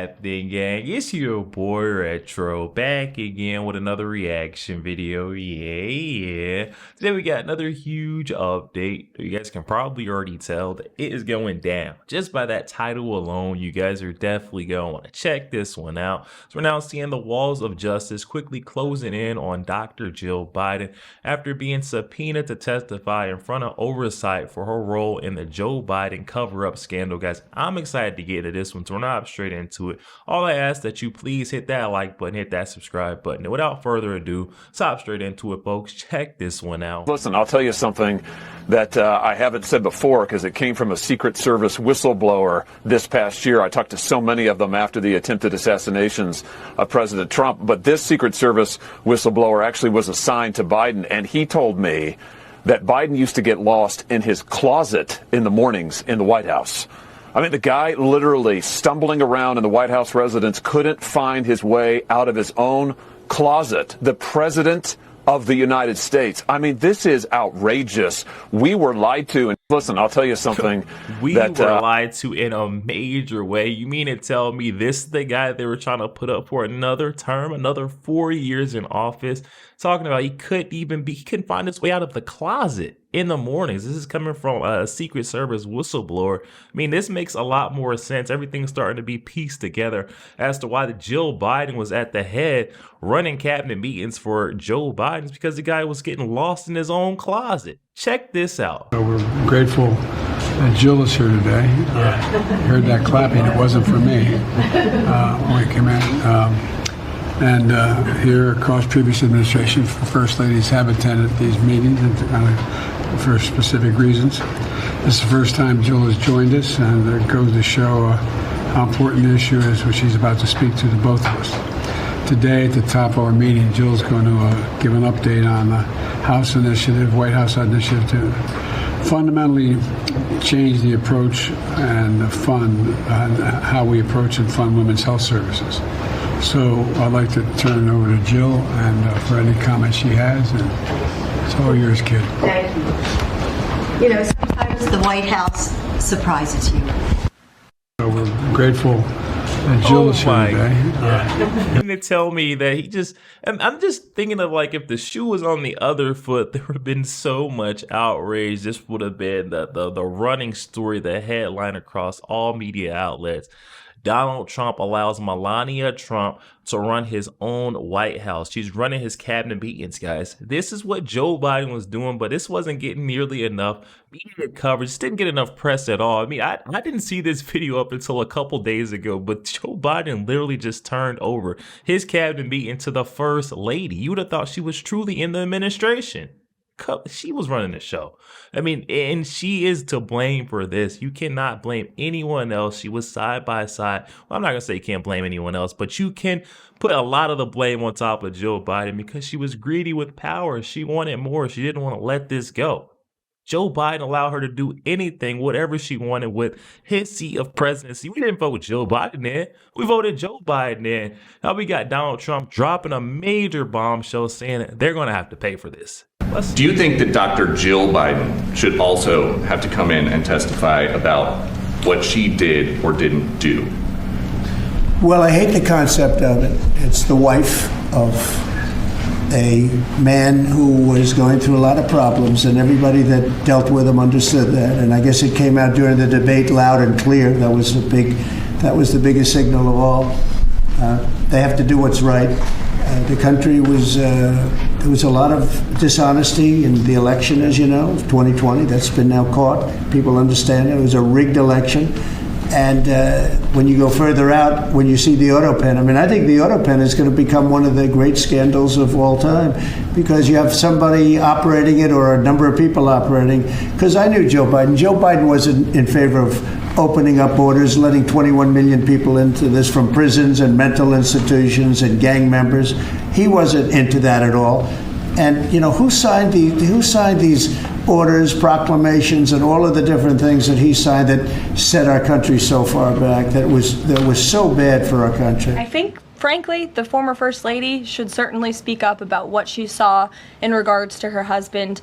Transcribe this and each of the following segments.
happening, gang? It's your boy Retro back again with another reaction video. Yeah. Today we got another huge update. You guys can probably already tell that it is going down. Just by that title alone, you guys are definitely going to want to check this one out. So we're now seeing the walls of justice quickly closing in on Dr. Jill Biden after being subpoenaed to testify in front of oversight for her role in the Joe Biden cover-up scandal. Guys, I'm excited to get to this one, so we're not straight into it. All I ask that you please hit that like button, hit that subscribe button. And without further ado, stop straight into it, folks. Check this one out. Listen, I'll tell you something that I haven't said before because it came from a Secret Service whistleblower this past year. I talked to so many of them after the attempted assassinations of President Trump, but this Secret Service whistleblower actually was assigned to Biden, and he told me that Biden used to get lost in his closet in the mornings in the White House. I mean, the guy literally stumbling around in the White House residence couldn't find his way out of his own closet. The president of the United States. I mean, this is outrageous. We were lied to. And listen, I'll tell you something. We were lied to in a major way. You mean to tell me this is the guy they were trying to put up for another term, another 4 years in office, talking about he couldn't find his way out of the closet in the mornings. This is coming from a Secret Service whistleblower. I mean, this makes a lot more sense. Everything's starting to be pieced together as to why the Jill Biden was at the head running cabinet meetings for Joe Biden, because the guy was getting lost in his own closet. Check this out. So we're grateful that Jill is here today. Heard that clapping. It wasn't for me when we came in. Here across previous administration, First Ladies have attended these meetings for specific reasons. This is the first time Jill has joined us, and it goes to show how important the issue is, which she's about to speak to both of us. Today, at the top of our meeting, Jill's going to give an update on the House initiative, White House initiative, to fundamentally change the approach and the fund, how we approach and fund women's health services. So I'd like to turn it over to Jill and for any comments she has, and it's all yours, kid. Thank you. You know, sometimes the White House surprises you. So we're grateful that Jill is here today. And they tell me that I'm just thinking of, like, if the shoe was on the other foot, there would have been so much outrage. This would have been the running story, the headline across all media outlets. Donald Trump allows Melania Trump to run his own White House. She's running his cabinet meetings, guys. This is what Joe Biden was doing, but this wasn't getting nearly enough media coverage. This didn't get enough press at all. I mean, I didn't see this video up until a couple days ago, but Joe Biden literally just turned over his cabinet meeting to the First Lady. You would have thought she was truly in the administration. She was running the show. I mean, and she is to blame for this. You cannot blame anyone else. She was side by side. Well, I'm not going to say you can't blame anyone else, but you can put a lot of the blame on top of Joe Biden because she was greedy with power. She wanted more. She didn't want to let this go. Joe Biden allowed her to do anything, whatever she wanted with his seat of presidency. We didn't vote Joe Biden in. We voted Joe Biden in. Now we got Donald Trump dropping a major bombshell saying that they're going to have to pay for this. Do you think that Dr. Jill Biden should also have to come in and testify about what she did or didn't do? Well, I hate the concept of it. It's the wife of a man who was going through a lot of problems, and everybody that dealt with him understood that. And I guess it came out during the debate loud and clear. That was the biggest signal of all. They have to do what's right. The country was, there was a lot of dishonesty in the election, as you know, 2020. That's been now caught. People understand it. It was a rigged election. And when you go further out, when you see the auto pen, I mean, I think the auto pen is going to become one of the great scandals of all time, because you have somebody operating it or a number of people operating. Because I knew Joe Biden. Joe Biden wasn't in favor of opening up borders, letting 21 million people into this from prisons and mental institutions and gang members. He wasn't into that at all. And, you know, who signed these orders, proclamations, and all of the different things that he signed that set our country so far back, that was so bad for our country? I think frankly, the former First Lady should certainly speak up about what she saw in regards to her husband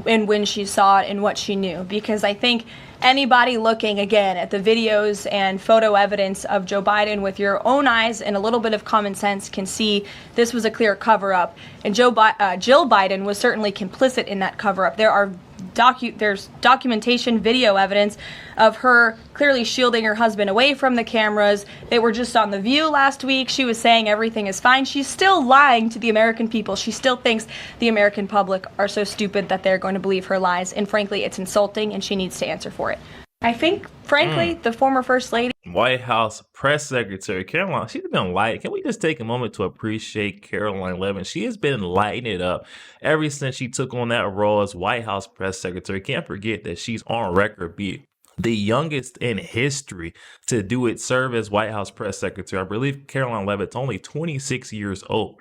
and when she saw it and what she knew. Because I think anybody looking, again, at the videos and photo evidence of Joe Biden with your own eyes and a little bit of common sense can see this was a clear cover-up. And Jill Biden was certainly complicit in that cover-up. There's documentation, video evidence of her clearly shielding her husband away from the cameras. They were just on The View last week. She was saying everything is fine. She's still lying to the American people. She still thinks the American public are so stupid that they're going to believe her lies. And frankly, it's insulting, and she needs to answer for it. I think, frankly, the former First Lady. White House Press Secretary Caroline, she's been light. Can we just take a moment to appreciate Caroline Levin? She has been lighting it up ever since she took on that role as White House Press Secretary. Can't forget that she's on record being the youngest in history to do it, serve as White House Press Secretary. I believe Caroline Levitt's only 26 years old.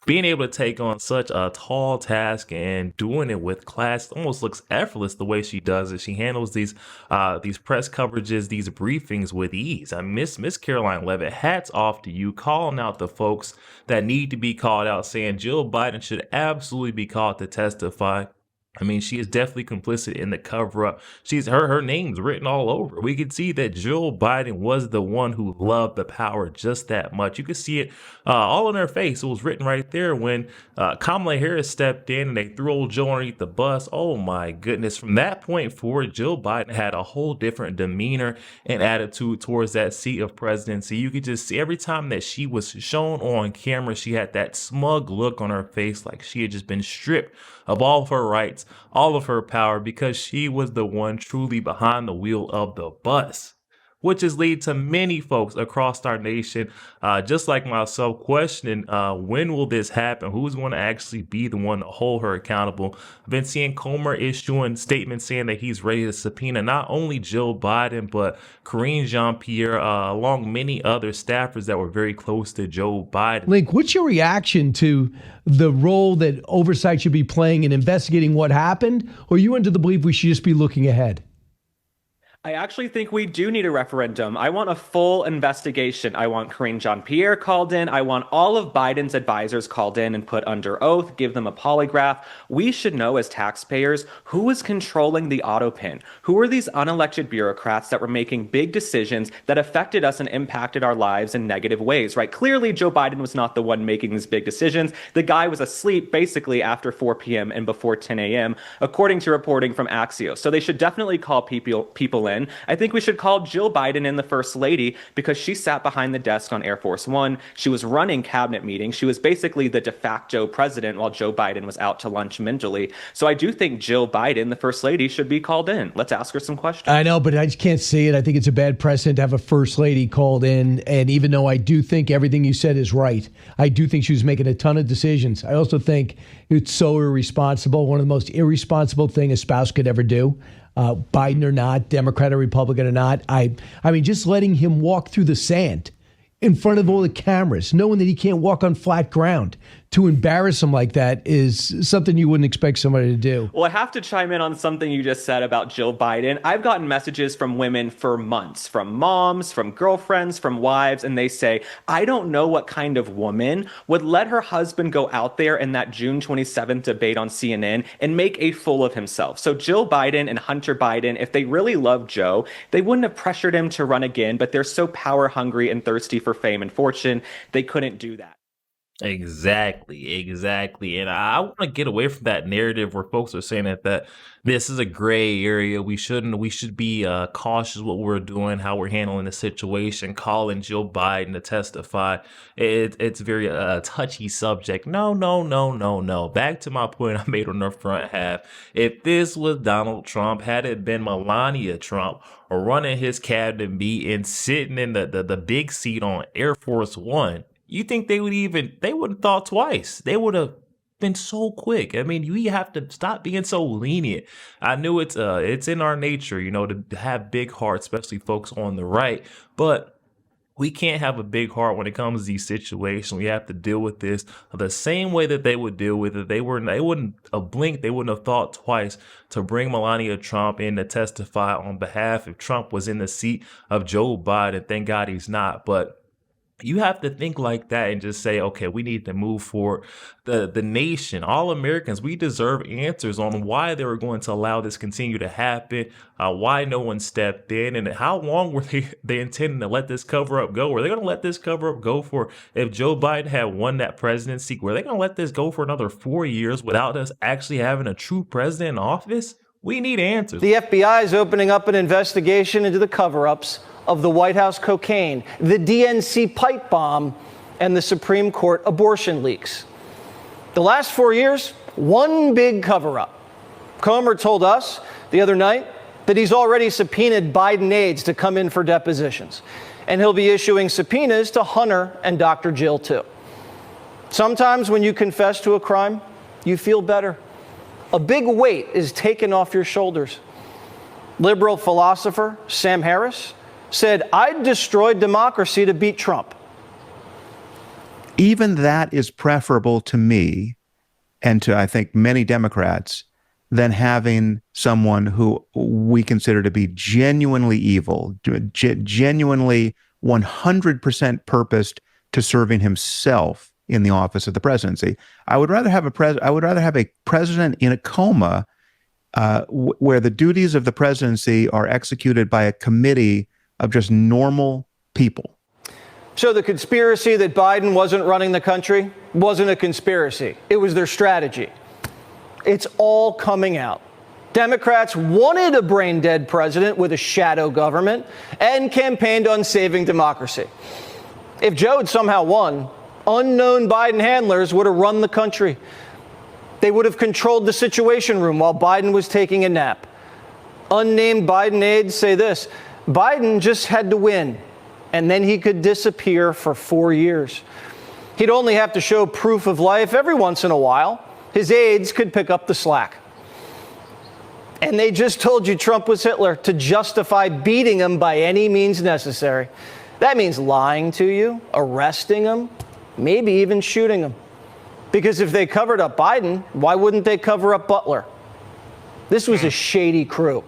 Being able to take on such a tall task and doing it with class almost looks effortless the way she does it. She handles these press coverages, these briefings with ease. I miss Caroline Levitt. Hats off to you, calling out the folks that need to be called out, saying Jill Biden should absolutely be called to testify. I mean, she is definitely complicit in the cover-up. Her name's written all over. We could see that Jill Biden was the one who loved the power just that much. You could see it all in her face. It was written right there when Kamala Harris stepped in and they threw old Jill underneath the bus. Oh my goodness. From that point forward, Jill Biden had a whole different demeanor and attitude towards that seat of presidency. You could just see every time that she was shown on camera, she had that smug look on her face like she had just been stripped of all of her rights, all of her power, because she was the one truly behind the wheel of the bus, which has led to many folks across our nation, just like myself, questioning when will this happen? Who's going to actually be the one to hold her accountable? I've been seeing Comer issuing statements saying that he's ready to subpoena not only Jill Biden, but Karine Jean-Pierre, along many other staffers that were very close to Joe Biden. Link, what's your reaction to the role that oversight should be playing in investigating what happened? Or are you under the belief we should just be looking ahead? I actually think we do need a referendum. I want a full investigation. I want Karine Jean-Pierre called in. I want all of Biden's advisors called in and put under oath, give them a polygraph. We should know as taxpayers who was controlling the auto pin. Who were these unelected bureaucrats that were making big decisions that affected us and impacted our lives in negative ways, right? Clearly, Joe Biden was not the one making these big decisions. The guy was asleep basically after 4 p.m. and before 10 a.m., according to reporting from Axios. So they should definitely call people in. I think we should call Jill Biden in, the First Lady, because she sat behind the desk on Air Force One. She was running cabinet meetings. She was basically the de facto president while Joe Biden was out to lunch mentally. So I do think Jill Biden, the First Lady, should be called in. Let's ask her some questions. I know, but I just can't see it. I think it's a bad precedent to have a First Lady called in. And even though I do think everything you said is right, I do think she was making a ton of decisions. I also think it's so irresponsible. One of the most irresponsible things a spouse could ever do. Biden or not, Democrat or Republican or not. I mean, just letting him walk through the sand in front of all the cameras, knowing that he can't walk on flat ground, to embarrass him like that is something you wouldn't expect somebody to do. Well, I have to chime in on something you just said about Jill Biden. I've gotten messages from women for months, from moms, from girlfriends, from wives, and they say, I don't know what kind of woman would let her husband go out there in that June 27th debate on CNN and make a fool of himself. So Jill Biden and Hunter Biden, if they really loved Joe, they wouldn't have pressured him to run again, but they're so power hungry and thirsty for fame and fortune, they couldn't do that. Exactly. And I want to get away from that narrative where folks are saying that this is a gray area. We should be cautious what we're doing, how we're handling the situation, calling Jill Biden to testify. It's very touchy subject. No. Back to my point I made on the front half. If this was Donald Trump, had it been Melania Trump or running his cabinet meeting, sitting in the big seat on Air Force One, you think they wouldn't have thought twice. They would have been so quick. I mean, we have to stop being so lenient. I knew it's in our nature, to have big hearts, especially folks on the right, but we can't have a big heart when it comes to these situations. We have to deal with this the same way that they would deal with it. They wouldn't have blinked. They wouldn't have thought twice to bring Melania Trump in to testify on behalf if Trump was in the seat of Joe Biden. Thank God he's not. But You have to think like that and just say, okay, we need to move forward. The nation, all Americans, we deserve answers on why they were going to allow this continue to happen, why no one stepped in, and how long were they intending to let this cover up go? Were they going to let this cover up go for, if Joe Biden had won that presidency, were they going to let this go for another 4 years without us actually having a true president in office? We need answers. The FBI is opening up an investigation into the cover-ups of the White House cocaine, the DNC pipe bomb, and the Supreme Court abortion leaks. The last 4 years, one big cover-up. Comer told us the other night that he's already subpoenaed Biden aides to come in for depositions, and he'll be issuing subpoenas to Hunter and Dr. Jill, too. Sometimes when you confess to a crime, you feel better. A big weight is taken off your shoulders. Liberal philosopher Sam Harris said, "I'd destroy democracy to beat Trump." Even that is preferable to me and to, I think, many Democrats than having someone who we consider to be genuinely evil, genuinely 100% purposed to serving himself in the office of the presidency. I would rather have a president in a coma where the duties of the presidency are executed by a committee of just normal people. So the conspiracy that Biden wasn't running the country wasn't a conspiracy. It was their strategy. It's all coming out. Democrats wanted a brain-dead president with a shadow government and campaigned on saving democracy. If Joe had somehow won, unknown Biden handlers would have run the country. They would have controlled the Situation Room while Biden was taking a nap. Unnamed Biden aides say this: Biden just had to win, and then he could disappear for 4 years. He'd only have to show proof of life every once in a while. His aides could pick up the slack. And they just told you Trump was Hitler to justify beating him by any means necessary. That means lying to you, arresting him, maybe even shooting him. Because if they covered up Biden, why wouldn't they cover up Butler? This was a shady crew.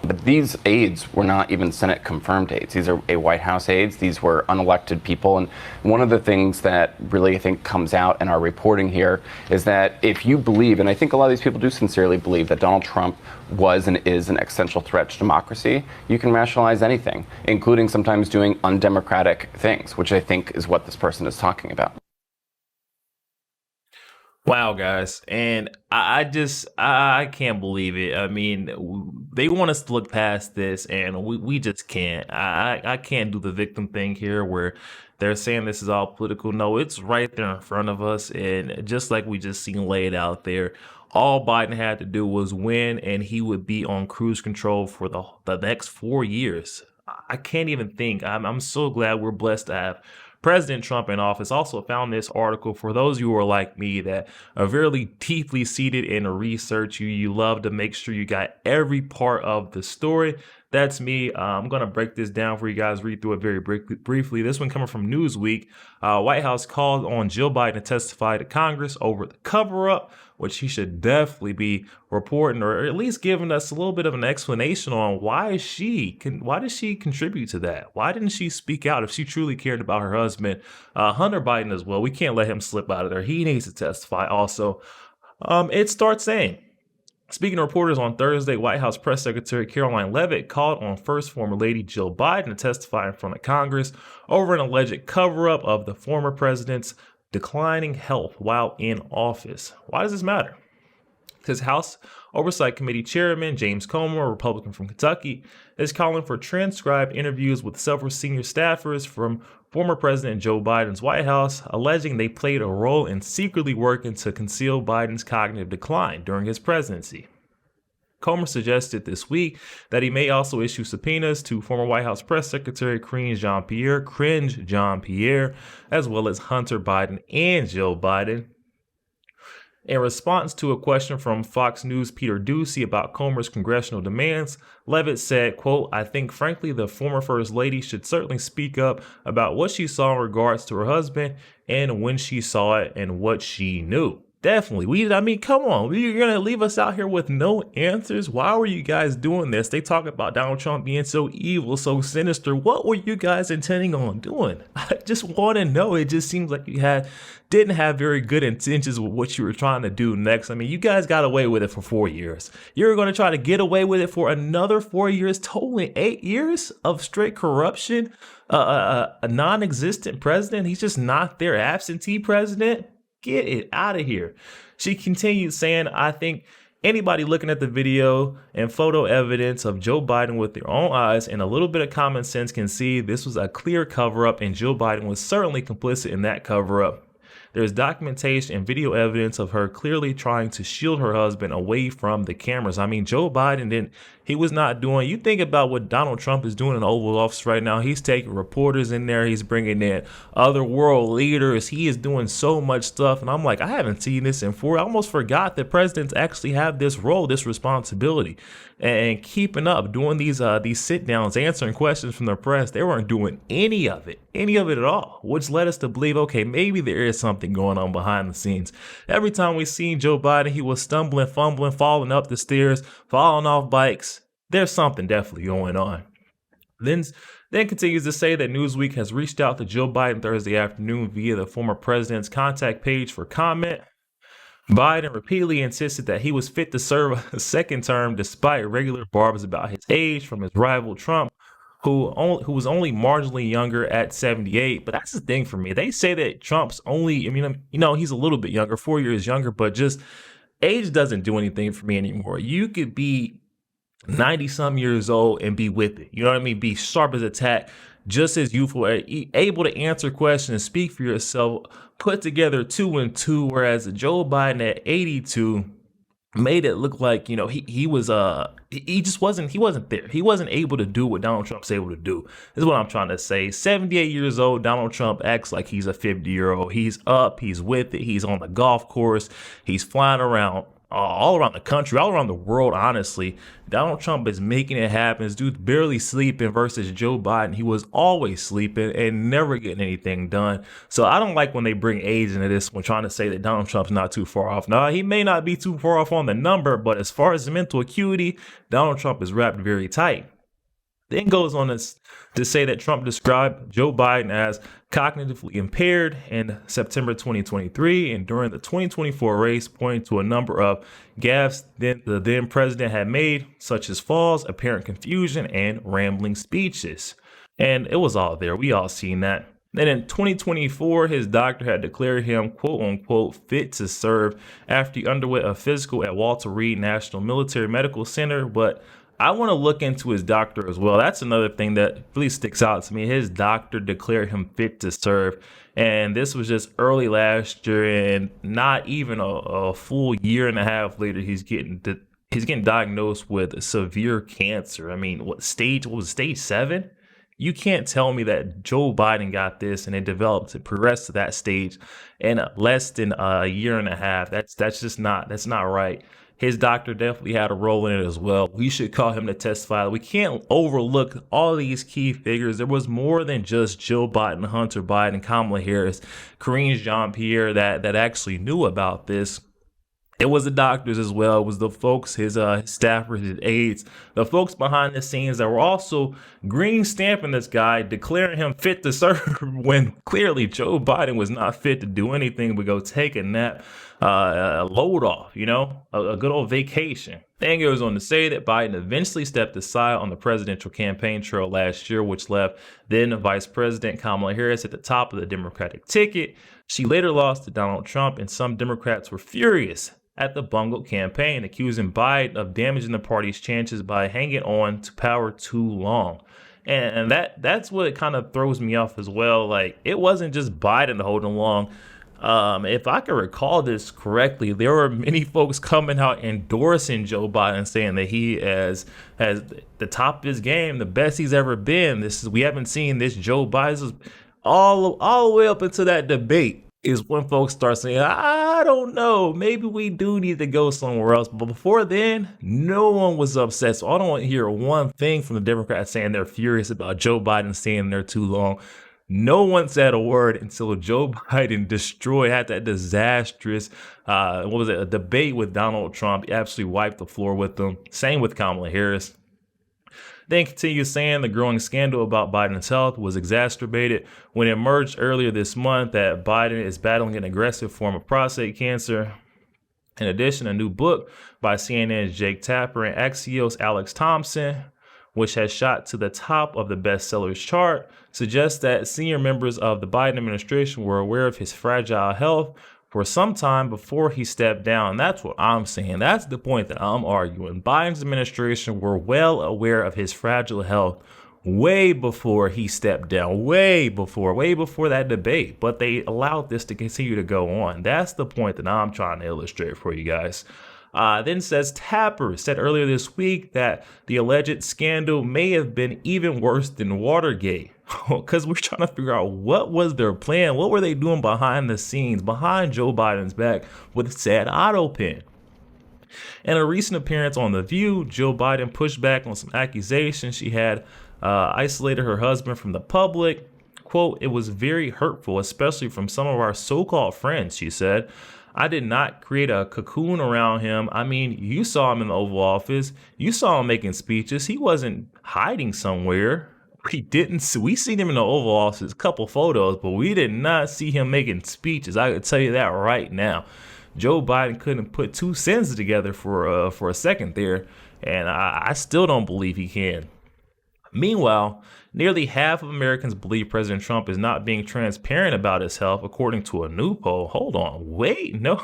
But these aides were not even Senate confirmed aides. These are White House aides. These were unelected people. And one of the things that really, I think, comes out in our reporting here is that if you believe, and I think a lot of these people do sincerely believe, that Donald Trump was and is an existential threat to democracy, you can rationalize anything, including sometimes doing undemocratic things, which I think is what this person is talking about. Wow, guys. And I can't believe it. I mean, they want us to look past this, and we just can't. I can't do the victim thing here where they're saying this is all political. No, it's right there in front of us. And just like we just seen laid out there, all Biden had to do was win, and he would be on cruise control for the next 4 years. I can't even think. I'm so glad we're blessed to have President Trump in office. Also found this article for those of you who are like me that are very deeply seated in research. You love to make sure you got every part of the story. That's me. I'm going to break this down for you guys, read through it very briefly. This one coming from Newsweek. White House called on Jill Biden to testify to Congress over the cover-up, which he should definitely be reporting, or at least giving us a little bit of an explanation on why did she contribute to that? Why didn't she speak out if she truly cared about her husband, Hunter Biden, as well? We can't let him slip out of there. He needs to testify also. It starts saying, speaking to reporters on Thursday, White House Press Secretary Caroline Leavitt called on First Former Lady Jill Biden to testify in front of Congress over an alleged cover-up of the former president's declining health while in office. Why does this matter? Because House Oversight Committee Chairman James Comer, a Republican from Kentucky, is calling for transcribed interviews with several senior staffers from former President Joe Biden's White House, alleging they played a role in secretly working to conceal Biden's cognitive decline during his presidency. Comer suggested this week that he may also issue subpoenas to former White House Press Secretary Cringe Jean-Pierre, as well as Hunter Biden and Jill Biden. In response to a question from Fox News' Peter Doocy about Comer's congressional demands, Leavitt said, quote, "I think, frankly, the former First Lady should certainly speak up about what she saw in regards to her husband and when she saw it and what she knew." Definitely. I mean, come on. You're going to leave us out here with no answers? Why were you guys doing this? They talk about Donald Trump being so evil, so sinister. What were you guys intending on doing? I just want to know. It just seems like you didn't have very good intentions with what you were trying to do next. I mean, you guys got away with it for 4 years. You're going to try to get away with it for another 4 years, totaling 8 years of straight corruption. A non-existent president. He's just not their absentee president. Get it out of here. She continued saying, I think anybody looking at the video and photo evidence of Joe Biden with their own eyes and a little bit of common sense can see this was a clear cover up, and Joe Biden was certainly complicit in that cover up. There's documentation and video evidence of her clearly trying to shield her husband away from the cameras. I mean, Joe Biden he was not doing, you think about what Donald Trump is doing in the Oval Office right now. He's taking reporters in there. He's bringing in other world leaders. He is doing so much stuff. And I'm like, I haven't seen this in 4. I almost forgot that presidents actually have this role, this responsibility, and keeping up, doing these sit downs, answering questions from the press. They weren't doing any of it at all, which led us to believe, okay, maybe there is something going on behind the scenes. Every time we seen Joe Biden, he was stumbling, fumbling, falling up the stairs, falling off bikes. There's something definitely going on. Then continues to say that Newsweek has reached out to Joe Biden Thursday afternoon via the former president's contact page for comment. Biden repeatedly insisted that he was fit to serve a second term despite regular barbs about his age from his rival Trump, who was only marginally younger at 78. But that's the thing for me. They say that Trump's only, I mean, he's a little bit younger, 4 years younger, but just age doesn't do anything for me anymore. You could be 90 some years old and be with it. You know what I mean? Be sharp as a tack, just as youthful, able to answer questions, speak for yourself, put together 2 and 2. Whereas Joe Biden at 82 made it look like, he wasn't there. He wasn't able to do what Donald Trump's able to do. This is what I'm trying to say. 78 years old, Donald Trump acts like he's a 50-year-old. He's up, he's with it, he's on the golf course, he's flying around all around the country, all around the world, honestly. Donald Trump is making it happen. This dude's barely sleeping versus Joe Biden. He was always sleeping and never getting anything done. So I don't like when they bring age into this when trying to say that Donald Trump's not too far off. Now, he may not be too far off on the number, but as far as the mental acuity, Donald Trump is wrapped very tight. Then goes on to say that Trump described Joe Biden as cognitively impaired in September 2023 and during the 2024 race, pointing to a number of gaffes that the then president had made, such as falls, apparent confusion, and rambling speeches. And it was all there. We all seen that. Then in 2024, his doctor had declared him, quote unquote, fit to serve after he underwent a physical at Walter Reed National Military Medical Center. But I want to look into his doctor as well. That's another thing that really sticks out to me. His doctor declared him fit to serve. And this was just early last year, and not even a full year and a half later, he's getting diagnosed with severe cancer. I mean, what was it, stage 7? You can't tell me that Joe Biden got this and it developed to progress to that stage in less than a year and a half. That's not right. His doctor definitely had a role in it as well. We should call him to testify. We can't overlook all these key figures. There was more than just Joe Biden, Hunter Biden, Kamala Harris, Karine Jean-Pierre that actually knew about this. It was the doctors as well. It was the folks, his staffers, his aides, the folks behind the scenes that were also green stamping this guy, declaring him fit to serve when clearly Joe Biden was not fit to do anything but go take a nap, a load off, a good old vacation. Then goes on to say that Biden eventually stepped aside on the presidential campaign trail last year, which left then Vice President Kamala Harris at the top of the Democratic ticket. She later lost to Donald Trump, and some Democrats were furious at the bungled campaign, accusing Biden of damaging the party's chances by hanging on to power too long. And that's what kind of throws me off as well. Like, it wasn't just Biden holding along. If I can recall this correctly, there were many folks coming out endorsing Joe Biden, saying that he has the top of his game, the best he's ever been. We haven't seen this Joe Biden all the way up into that debate. Is when folks start saying, I don't know, maybe we do need to go somewhere else. But before then, no one was upset. So I don't want to hear one thing from the Democrats saying they're furious about Joe Biden staying there too long. No one said a word until Joe Biden had that disastrous, a debate with Donald Trump. He absolutely wiped the floor with them. Same with Kamala Harris. Then continues saying the growing scandal about Biden's health was exacerbated when it emerged earlier this month that Biden is battling an aggressive form of prostate cancer. In addition, a new book by CNN's Jake Tapper and Axios' Alex Thompson, which has shot to the top of the bestsellers chart, suggests that senior members of the Biden administration were aware of his fragile health for some time before he stepped down. That's what I'm saying. That's the point that I'm arguing. Biden's administration were well aware of his fragile health way before he stepped down, way before that debate, but they allowed this to continue to go on. That's the point that I'm trying to illustrate for you guys. Then says Tapper said earlier this week that the alleged scandal may have been even worse than Watergate, because we're trying to figure out what was their plan. What were they doing behind the scenes, behind Joe Biden's back with said auto pen? In a recent appearance on The View, Joe Biden pushed back on some accusations she had isolated her husband from the public. Quote, "It was very hurtful, especially from some of our so-called friends," she said. "I did not create a cocoon around him. I mean, you saw him in the Oval Office. You saw him making speeches. He wasn't hiding somewhere. We seen him in the Oval Office, a couple photos, but we did not see him making speeches. I could tell you that right now." Joe Biden couldn't put two sentences together for a second there, and I still don't believe he can. Meanwhile, nearly half of Americans believe President Trump is not being transparent about his health, according to a new poll. Hold on, wait, no.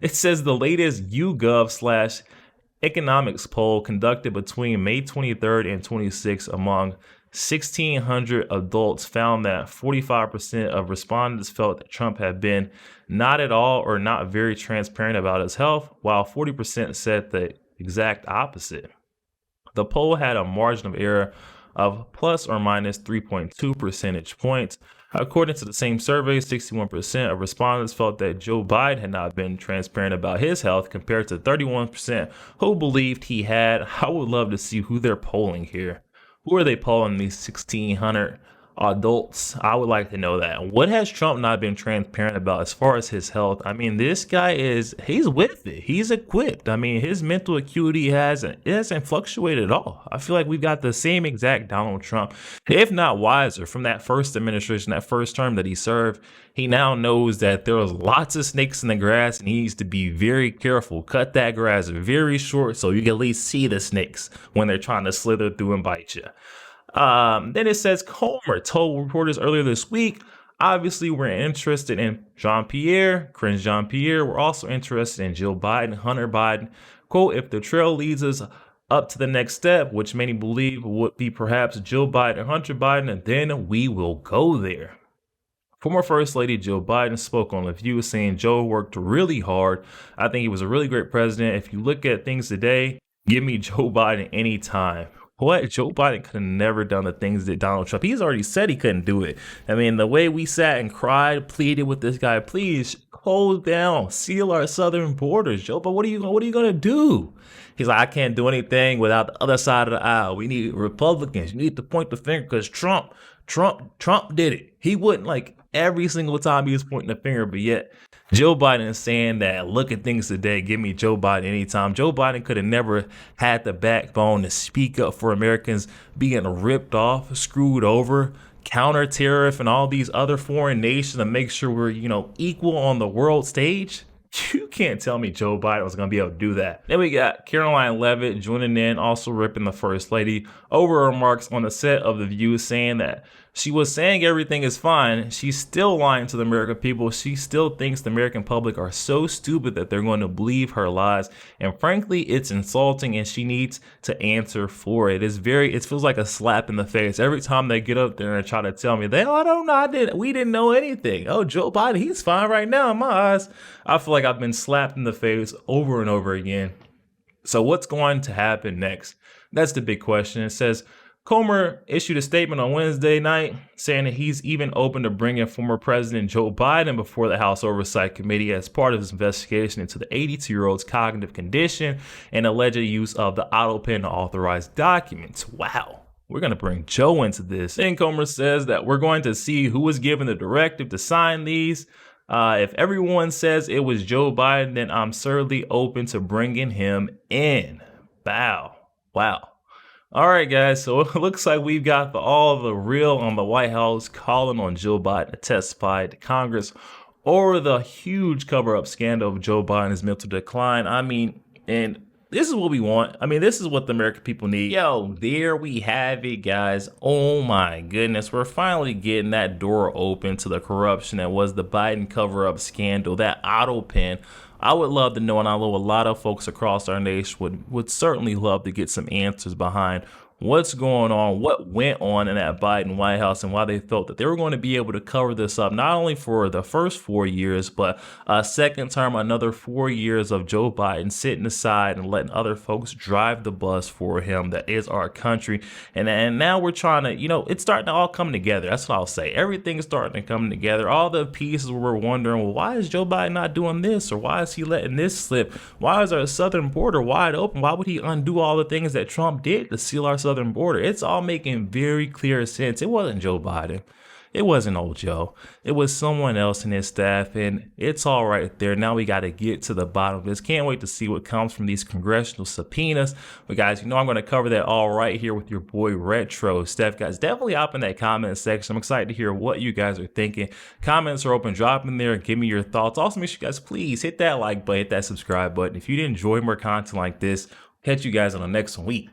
It says the latest YouGov/economics poll conducted between May 23rd and 26th among 1,600 adults found that 45% of respondents felt that Trump had been not at all or not very transparent about his health, while 40% said the exact opposite. The poll had a margin of error of plus or minus 3.2 percentage points. According to the same survey, 61% of respondents felt that Joe Biden had not been transparent about his health, compared to 31% who believed he had. I would love to see who they're polling here. Who are they polling, these 1,600 adults? I would like to know that. What has Trump not been transparent about as far as his health? I mean, this guy he's with it. He's equipped. I mean, his mental acuity hasn't fluctuated at all. I feel like we've got the same exact Donald Trump, if not wiser, from that first administration, that first term that he served. He now knows that there was lots of snakes in the grass and he needs to be very careful. Cut that grass very short so you can at least see the snakes when they're trying to slither through and bite you. Then it says Comer told reporters earlier this week, obviously we're interested in Jean-Pierre. We're also interested in Jill Biden, Hunter Biden. Quote, "If the trail leads us up to the next step, which many believe would be perhaps Jill Biden, Hunter Biden, then we will go there." Former First Lady Jill Biden spoke on The View, saying Joe worked really hard. "I think he was a really great president. If you look at things today, give me Joe Biden anytime." What? Joe Biden could have never done the things that Donald Trump. He's already said he couldn't do it. I mean, the way we sat and cried, pleaded with this guy, please close down, seal our southern borders, Joe. But what are you going to do? He's like, I can't do anything without the other side of the aisle. We need Republicans. You need to point the finger because Trump did it. He wouldn't, like, every single time he was pointing the finger, but yet Joe Biden is saying that, look at things today, give me Joe Biden anytime. Joe Biden could have never had the backbone to speak up for Americans being ripped off, screwed over, counter tariff, and all these other foreign nations to make sure we're, equal on the world stage. You can't tell me Joe Biden was going to be able to do that. Then we got Caroline Leavitt joining in, also ripping the First Lady over her remarks on the set of The View, saying that she was saying everything is fine. She's still lying to the American people. She still thinks the American public are so stupid that they're going to believe her lies. And frankly, it's insulting and she needs to answer for it. It feels like a slap in the face every time they get up there and try to tell me, we didn't know anything. Oh, Joe Biden, he's fine right now in my eyes. I feel like I've been slapped in the face over and over again. So what's going to happen next? That's the big question. It says, Comer issued a statement on Wednesday night saying that he's even open to bringing former President Joe Biden before the House Oversight Committee as part of his investigation into the 82-year-old's cognitive condition and alleged use of the auto pen to authorize documents. Wow. we're going to bring Joe into this. Incomer says that we're going to see who was given the directive to sign these. If everyone says it was Joe Biden, then I'm certainly open to bringing him in. Bow. Wow. All right, guys. So it looks like we've got all the real on the White House calling on Joe Biden to testify to Congress over the huge cover-up scandal of Joe Biden's mental decline. I mean, and this is what we want. I mean, this is what the American people need. Yo, there we have it, guys. Oh my goodness. We're finally getting that door open to the corruption that was the Biden cover-up scandal, that auto pen. I would love to know, and I know a lot of folks across our nation would certainly love to get some answers behind what's going on, what went on in that Biden White House, and why they felt that they were going to be able to cover this up, not only for the first 4 years, but a second term, another 4 years of Joe Biden sitting aside and letting other folks drive the bus for him. That is our country. And now we're trying to, it's starting to all come together. That's what I'll say. Everything's starting to come together. All the pieces where we're wondering, well, why is Joe Biden not doing this? Or why is he letting this slip? Why is our southern border wide open? Why would he undo all the things that Trump did to seal our southern border? It's all making very clear sense. It wasn't Joe Biden. It wasn't old Joe. It was someone else in his staff, and it's all right there. Now we got to get to the bottom of this. Can't wait to see what comes from these congressional subpoenas. But guys, I'm going to cover that all right here with your boy RetroStef. Guys, definitely hop in that comment section. I'm excited to hear what you guys are thinking. Comments are open. Drop in there and give me your thoughts. Also, make sure you guys please hit that like button, hit that subscribe button. If you did enjoy more content like this, catch you guys on the next week.